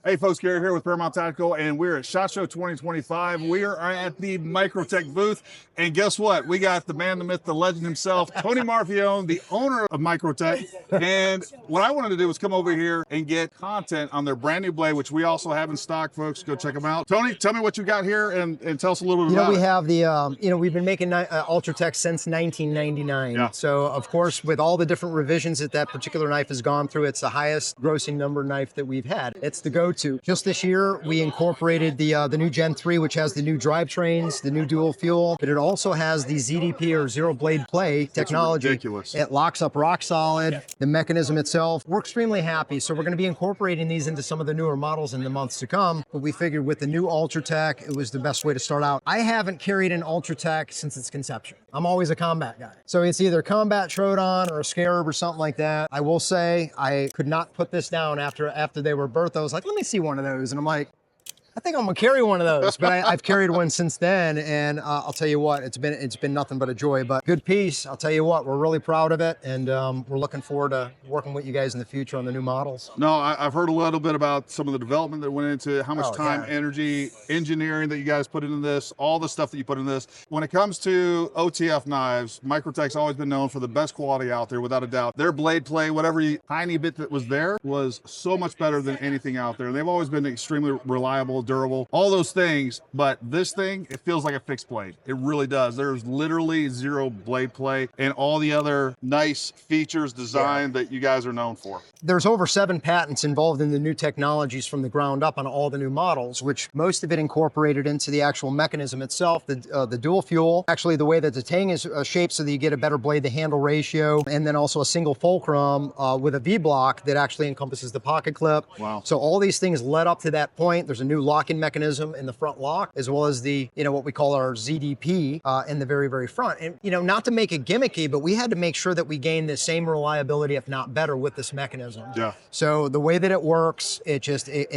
Hey folks, Gary here with Paramount Tactical, and we're at SHOT Show 2025. We are at the Microtech booth, and guess what? We got the man, the myth, the legend himself, Tony Marfione, the owner of Microtech. And what I wanted to do was come over here and get content on their brand new blade, which we also have in stock, folks. Go check them out. Tony, tell me what you got here, and tell us a little bit about it. We have the, we've been making Ultratech since 1999. Yeah. So, of course, with all the different revisions that particular knife has gone through, it's the highest grossing number knife that we've had. It's the go-to. Just this year, we incorporated the new Gen 3, which has the new drivetrains, the new dual fuel, but it also has the ZDP or zero blade play technology. It's ridiculous. It locks up rock solid. The mechanism itself, we're extremely happy. So we're going to be incorporating these into some of the newer models in the months to come. But we figured with the new Ultratech, it was the best way to start out. I haven't carried an Ultratech since its conception. I'm always a combat guy. So it's either combat Troodon or a Scarab or something like that. I will say I could not put this down after they were birthed. I was like, let me see one of those. And I'm like, I think I'm gonna carry one of those, but I've carried one since then, and I'll tell you what, it's been nothing but a joy. But good piece. I'll tell you what, we're really proud of it, and we're looking forward to working with you guys in the future on the new models. No, I've heard a little bit about some of the development that went into it, how much time, energy, engineering that you guys put into this, all the stuff that you put in this. When it comes to OTF knives, Microtech's always been known for the best quality out there, without a doubt. Their blade play, whatever tiny bit that was there, was so much better than anything out there. And they've always been extremely reliable, durable, all those things. But this thing, it feels like a fixed blade. It really does. There's literally zero blade play and all the other nice features, design that you guys are known for. There's over 7 patents involved in the new technologies from the ground up on all the new models, which most of it incorporated into the actual mechanism itself, the dual fuel. Actually, the way that the tang is shaped so that you get a better blade to handle ratio, and then also a single fulcrum with a V-block that actually encompasses the pocket clip. Wow. So all these things led up to that point. There's a new locking mechanism in the front lock, as well as the, what we call our ZDP in the very, very front. And, not to make it gimmicky, but we had to make sure that we gain the same reliability, if not better, with this mechanism. Yeah. So the way that it works, it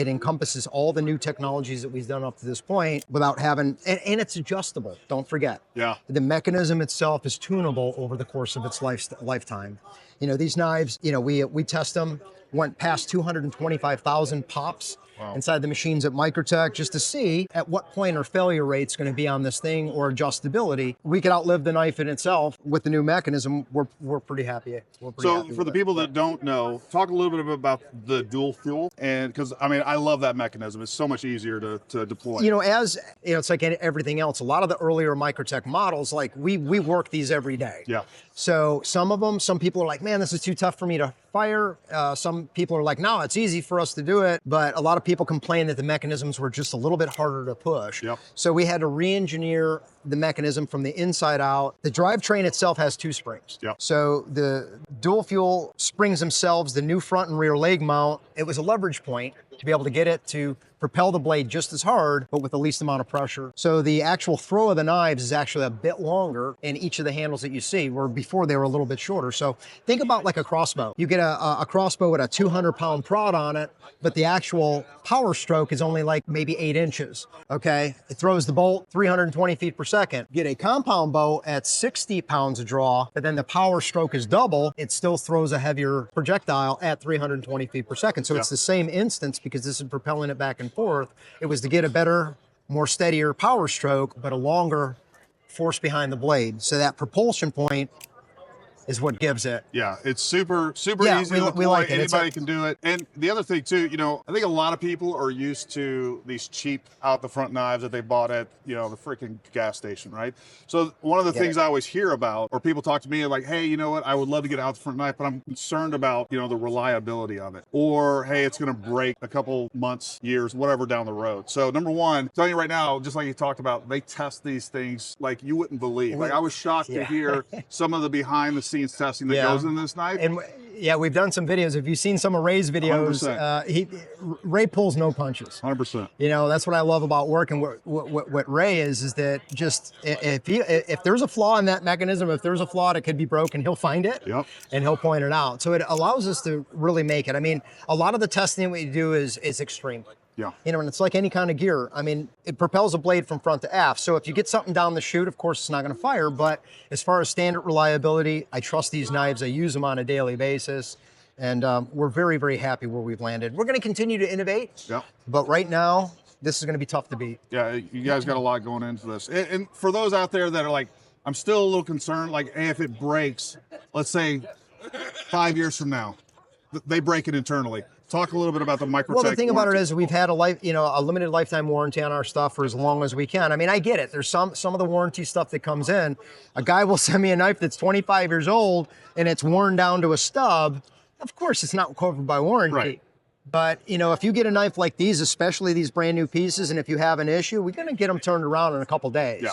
encompasses all the new technologies that we've done up to this point without having, and it's adjustable, don't forget. Yeah. The mechanism itself is tunable over the course of its lifetime. These knives, we test them, went past 225,000 pops. Wow. Inside the machines at Microtech, just to see at what point our failure rate's going to be on this thing, or adjustability. We could outlive the knife in itself with the new mechanism. We're pretty happy. So for the people that don't know, talk a little bit about the dual fuel, and because I love that mechanism. It's so much easier to deploy. It's like everything else. A lot of the earlier Microtech models, like we work these every day. Yeah. So some people are like, man, this is too tough for me to fire. Some people are like, no, it's easy for us to do it. But a lot of people complain that the mechanisms were just a little bit harder to push. Yep. So we had to re-engineer the mechanism from the inside out. The drivetrain itself has 2 springs. Yep. So the dual fuel springs themselves, the new front and rear leg mount, it was a leverage point to be able to get it to propel the blade just as hard, but with the least amount of pressure. So the actual throw of the knives is actually a bit longer in each of the handles that you see, where before they were a little bit shorter. So think about like a crossbow. You get a crossbow with a 200-pound prod on it, but the actual power stroke is only like maybe 8 inches, okay? It throws the bolt 320 feet per second. Get a compound bow at 60 pounds of draw, but then the power stroke is double. It still throws a heavier projectile at 320 feet per second. So it's the same instance, because this is propelling it back and forth. It was to get a better, more steadier power stroke, but a longer force behind the blade. So that propulsion point is what gives it. Yeah, it's super easy to deploy. We like it. Anybody can do it. And the other thing too, I think a lot of people are used to these cheap out the front knives that they bought at, the freaking gas station, right? So one of the things I always hear about, or people talk to me like, hey, you know what, I would love to get out the front knife, but I'm concerned about, the reliability of it. Or, hey, it's gonna break a couple months, years, whatever down the road. So number one, telling you right now, just like you talked about, they test these things like you wouldn't believe. Like I was shocked to hear some of the behind the scenes testing that goes in this knife. And we've done some videos. If you've seen some of Ray's videos, Ray pulls no punches. 100%. That's what I love about working with what Ray is that just if there's a flaw in that mechanism, if there's a flaw that could be broken, he'll find it and he'll point it out. So it allows us to really make it. A lot of the testing we do is extreme. Yeah. And it's like any kind of gear. It propels a blade from front to aft. So if you get something down the chute, of course, it's not going to fire. But as far as standard reliability, I trust these knives. I use them on a daily basis. And we're very, very happy where we've landed. We're going to continue to innovate, Yep. but right now, this is going to be tough to beat. Yeah, you guys got a lot going into this. And for those out there that are like, I'm still a little concerned, like, hey, if it breaks, let's say 5 years from now, they break it internally. Talk a little bit about the Microtech. Well, the thing warranty. about it is we've had a limited lifetime warranty on our stuff for as long as we can. I mean, I get it. There's some of the warranty stuff that comes in. A guy will send me a knife that's 25 years old and it's worn down to a stub. Of course, it's not covered by warranty. Right. But, if you get a knife like these, especially these brand new pieces, and if you have an issue, we're going to get them turned around in a couple days. Yeah.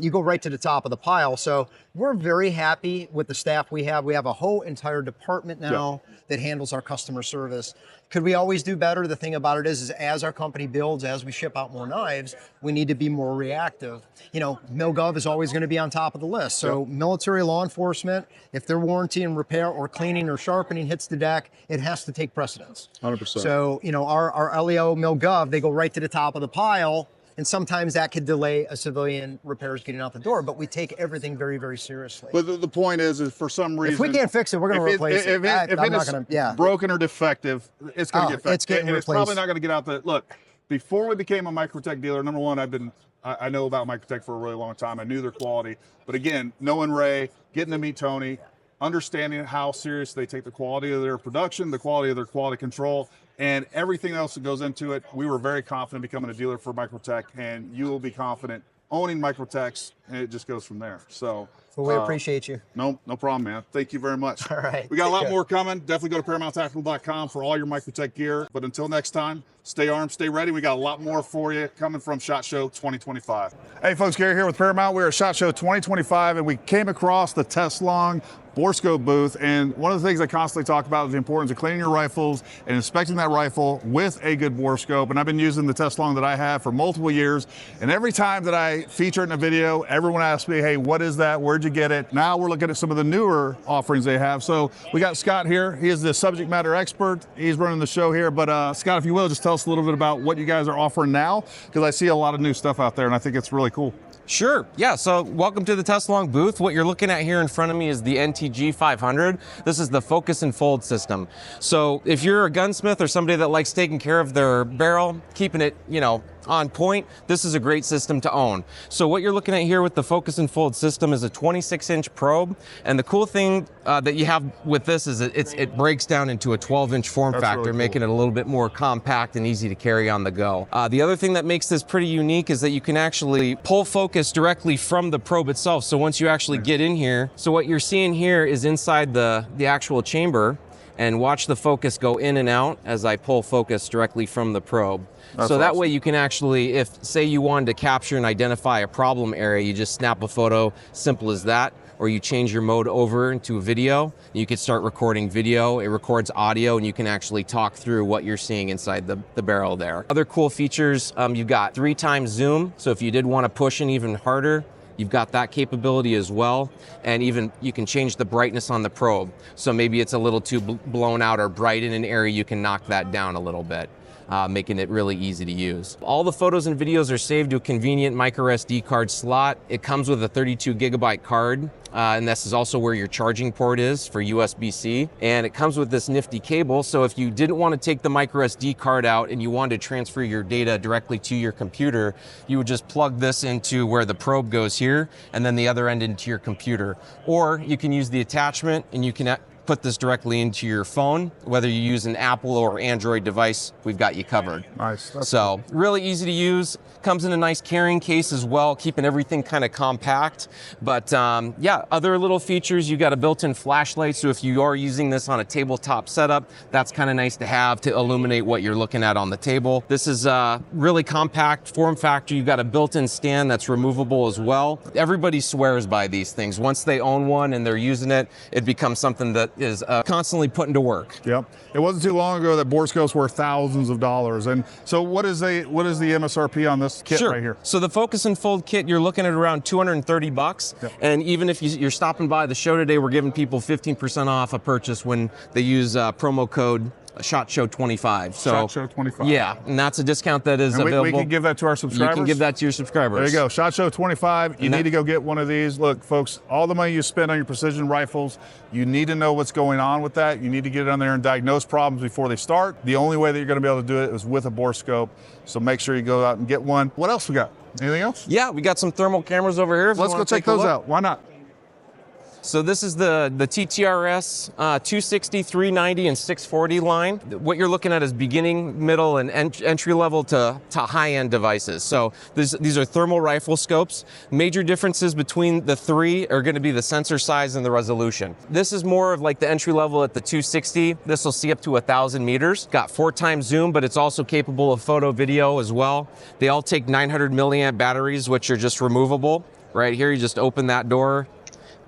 You go right to the top of the pile. So we're very happy with the staff we have. We have a whole entire department now that handles our customer service. Could we always do better? The thing about it is as our company builds, as we ship out more knives, we need to be more reactive. MilGov is always going to be on top of the list. So military law enforcement, if their warranty and repair or cleaning or sharpening hits the deck, it has to take precedence. 100%. So, our LEO MilGov, they go right to the top of the pile. And sometimes that could delay a civilian repairs getting out the door, but we take everything very, very seriously. But the point is for some reason, if we can't fix it, we're going to replace it. If it is broken or defective, it's going to get fixed. It's getting and replaced. It's probably not going to get out the look. Before we became a Microtech dealer, number one, I know about Microtech for a really long time. I knew their quality, but again, knowing Ray, getting to meet Tony, understanding how serious they take the quality of their production, the quality of their quality control, and everything else that goes into it, we were very confident becoming a dealer for Microtech, and you will be confident owning Microtechs, and it just goes from there. So well, we appreciate you. No problem, man. Thank you very much. All right. We got a lot more coming. Definitely go to ParamountTactical.com for all your Microtech gear. But until next time, stay armed, stay ready. We got a lot more for you coming from SHOT Show 2025. Hey folks, Gary here with Paramount. We're at SHOT Show 2025, and we came across the Teslong borescope booth, and one of the things I constantly talk about is the importance of cleaning your rifles and inspecting that rifle with a good borescope. And I've been using the Teslong that I have for multiple years, and every time that I feature it in a video, everyone asks me, hey, what is that? Where'd you get it? Now we're looking at some of the newer offerings they have. So we got Scott here. He is the subject matter expert. He's running the show here. But Scott, if you will, just tell us a little bit about what you guys are offering now, because I see a lot of new stuff out there, and I think it's really cool. Sure. Yeah. So welcome to the Teslong booth. What you're looking at here in front of me is the NTG 500. This is the focus and fold system. So if you're a gunsmith or somebody that likes taking care of their barrel, keeping it, on point, this is a great system to own. So what you're looking at here with the focus and fold system is a 26-inch probe. And the cool thing that you have with this is it breaks down into a 12-inch form factor, really cool. making it a little bit more compact and easy to carry on the go. The other thing that makes this pretty unique is that you can actually pull focus directly from the probe itself. So once you actually get in here, so what you're seeing here is inside the actual chamber, and watch the focus go in and out as I pull focus directly from the probe. So that way you can actually, if say you wanted to capture and identify a problem area, you just snap a photo, simple as that, or you change your mode over into a video, you could start recording video, it records audio, and you can actually talk through what you're seeing inside the barrel there. Other cool features, you've got 3x zoom, so if you did want to push in even harder, you've got that capability as well, and even you can change the brightness on the probe. So maybe it's a little too blown out or bright in an area, you can knock that down a little bit, making it really easy to use. All the photos and videos are saved to a convenient micro SD card slot. It comes with a 32 gigabyte card, and this is also where your charging port is for USB-C. And it comes with this nifty cable, so if you didn't want to take the micro SD card out and you wanted to transfer your data directly to your computer, you would just plug this into where the probe goes here, and then the other end into your computer. Or you can use the attachment and you can put this directly into your phone. Whether you use an Apple or Android device, we've got you covered. Nice. So really easy to use. Comes in a nice carrying case as well, keeping everything kind of compact. But yeah, other little features, you got a built-in flashlight. So if you are using this on a tabletop setup, that's kind of nice to have to illuminate what you're looking at on the table. This is really compact form factor. You've got a built-in stand that's removable as well. Everybody swears by these things. Once they own one and they're using it, it becomes something that is constantly put into work. Yep. It wasn't too long ago that borescopes were thousands of dollars. And so what is the MSRP on this kit right here? So the focus and fold kit, you're looking at around 230 bucks. Yep. And even if you're stopping by the show today, we're giving people 15% off a purchase when they use promo code SHOT Show 25. So SHOT Show 25. Yeah, and that's a discount that is and available. We can give that to our subscribers? You can give that to your subscribers. There you go, SHOT Show 25. You need to go get one of these. Look, folks, all the money you spend on your precision rifles, you need to know what's going on with that. You need to get on there and diagnose problems before they start. The only way that you're going to be able to do it is with a borescope. So make sure you go out and get one. What else we got? Anything else? Yeah, we got some thermal cameras over here. Let's go check those out. Why not? So this is the TTRS 260, 390, and 640 line. What you're looking at is beginning, middle, and entry level to high-end devices. So these are thermal rifle scopes. Major differences between the three are going to be the sensor size and the resolution. This is more of like the entry level at the 260. This will see up to 1,000 meters. Got 4x zoom, but it's also capable of photo, video as well. They all take 900 milliamp batteries, which are just removable. Right here, you just open that door,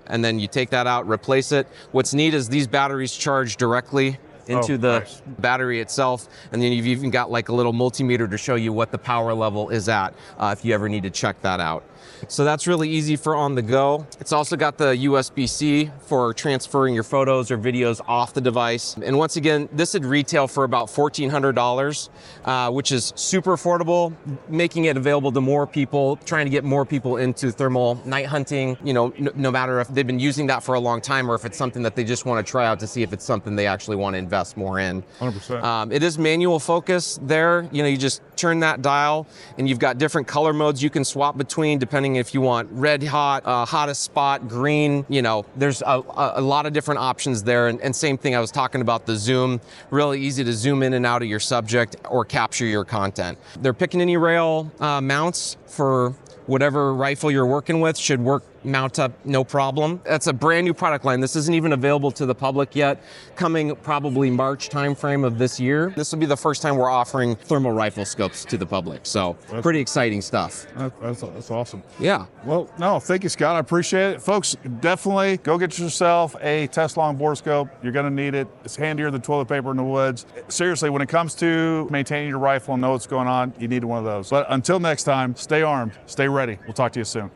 and then you take that out, replace it. What's neat is these batteries charge directly into the battery itself, and then you've even got like a little multimeter to show you what the power level is at if you ever need to check that out. So that's really easy for on the go. It's also got the USB-C for transferring your photos or videos off the device. And once again, this would retail for about $1,400, which is super affordable, making it available to more people, trying to get more people into thermal night hunting, you know, no matter if they've been using that for a long time or if it's something that they just want to try out to see if it's something they actually want to invest more in. 100%. It is manual focus there. You know, you just turn that dial and you've got different color modes you can swap between depending if you want red hot, hottest spot, green. You know, there's a lot of different options there. And same thing, I was talking about the zoom. Really easy to zoom in and out of your subject or capture your content. They're Picatinny rail mounts for whatever rifle you're working with. Should mount up no problem. That's a brand new product line. This isn't even available to the public yet. Coming probably March timeframe of this year. This will be the first time we're offering thermal rifle scopes to the public. So pretty exciting stuff. That's awesome. Yeah. Well, no, thank you, Scott. I appreciate it. Folks, definitely go get yourself a Teslong borescope. You're going to need it. It's handier than toilet paper in the woods. Seriously, when it comes to maintaining your rifle and know what's going on, you need one of those. But until next time, stay armed, stay ready. We'll talk to you soon.